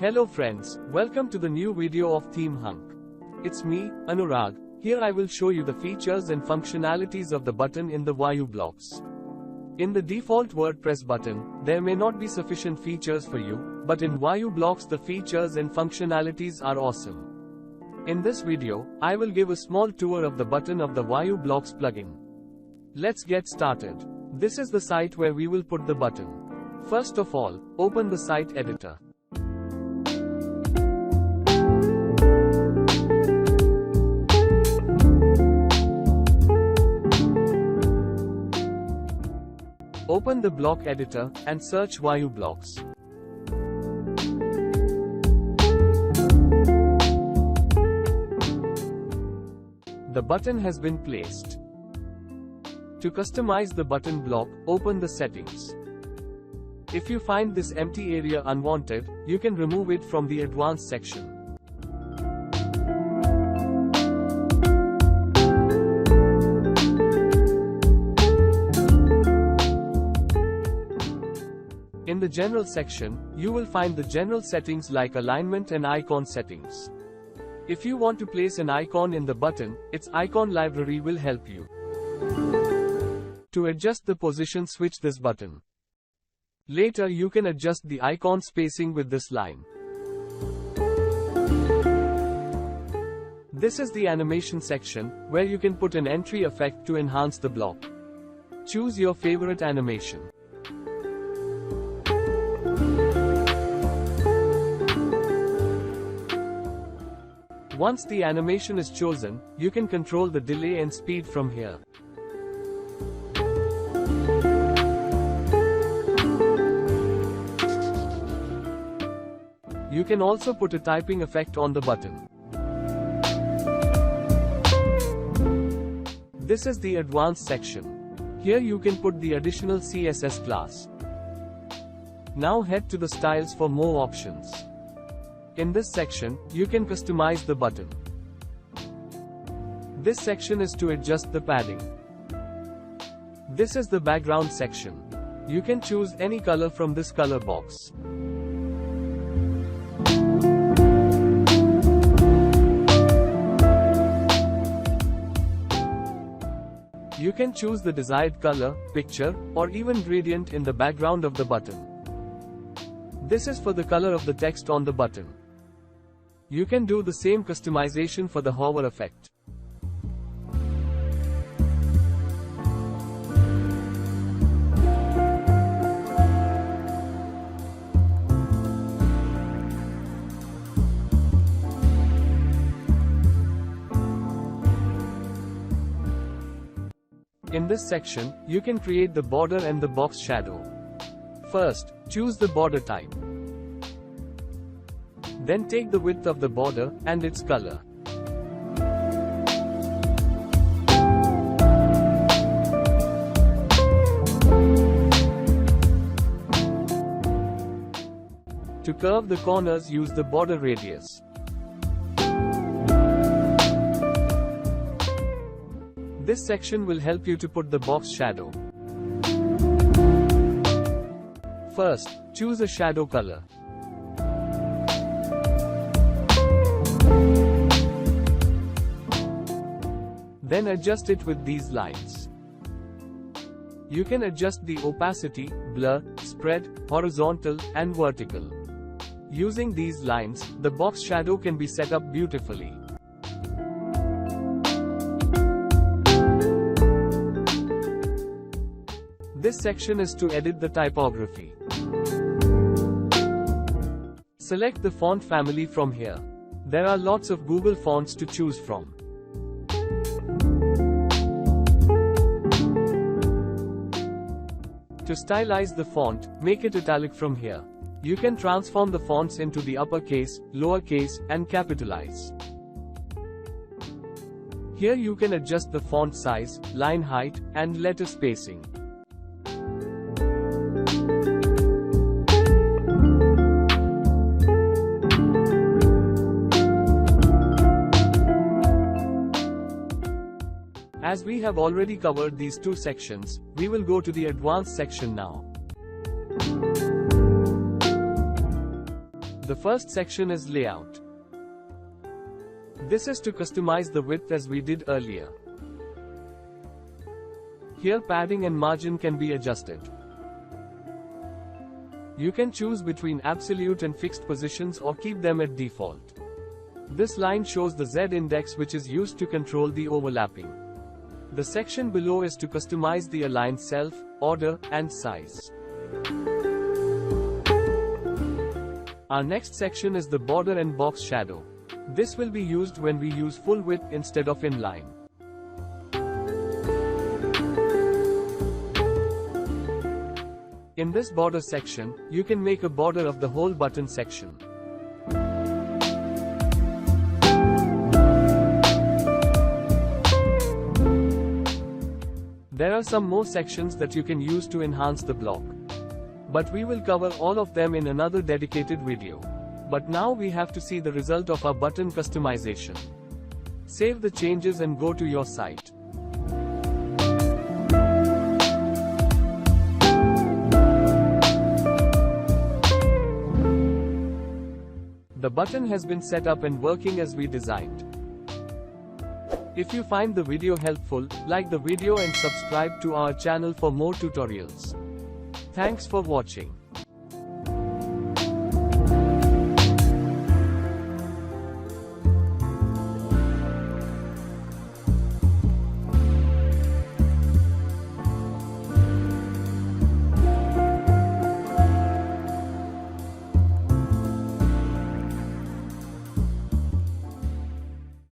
Hello friends, welcome to the new video of Theme Hunk. It's me, Anurag. Here I will show you the features and functionalities of the button in the Vayu blocks. In the default WordPress button, there may not be sufficient features for you, but in Vayu blocks the features and functionalities are awesome. In this video, I will give a small tour of the button of the Vayu blocks plugin. Let's get started. This is the site where we will put the button. First of all, open the site editor. Open the block editor, and search Vayu blocks. The button has been placed. To customize the button block, open the settings. If you find this empty area unwanted, you can remove it from the advanced section. In the general section, you will find the general settings like alignment and icon settings. If you want to place an icon in the button, its icon library will help you. To adjust the position, switch this button. Later you can adjust the icon spacing with this line. This is the animation section, where you can put an entry effect to enhance the block. Choose your favorite animation. Once the animation is chosen, you can control the delay and speed from here. You can also put a typing effect on the button. This is the advanced section. Here you can put the additional CSS class. Now head to the styles for more options. In this section, you can customize the button. This section is to adjust the padding. This is the background section. You can choose any color from this color box. You can choose the desired color, picture, or even gradient in the background of the button. This is for the color of the text on the button. You can do the same customization for the hover effect. In this section, you can create the border and the box shadow. First, choose the border type. Then take the width of the border, and its color. To curve the corners, use the border radius. This section will help you to put the box shadow. First, choose a shadow color. Then adjust it with these lines. You can adjust the opacity, blur, spread, horizontal, and vertical. Using these lines, the box shadow can be set up beautifully. This section is to edit the typography. Select the font family from here. There are lots of Google fonts to choose from. To stylize the font, make it italic from here. You can transform the fonts into the uppercase, lowercase, and capitalize. Here you can adjust the font size, line height, and letter spacing. As we have already covered these two sections, we will go to the advanced section now. The first section is layout. This is to customize the width as we did earlier. Here padding and margin can be adjusted. You can choose between absolute and fixed positions or keep them at default. This line shows the Z index, which is used to control the overlapping. The section below is to customize the align self, order, and size. Our next section is the border and box shadow. This will be used when we use full width instead of inline. In this border section, you can make a border of the whole button section. There are some more sections that you can use to enhance the block. But we will cover all of them in another dedicated video. But now we have to see the result of our button customization. Save the changes and go to your site. The button has been set up and working as we designed. If you find the video helpful, like the video and subscribe to our channel for more tutorials. Thanks for watching.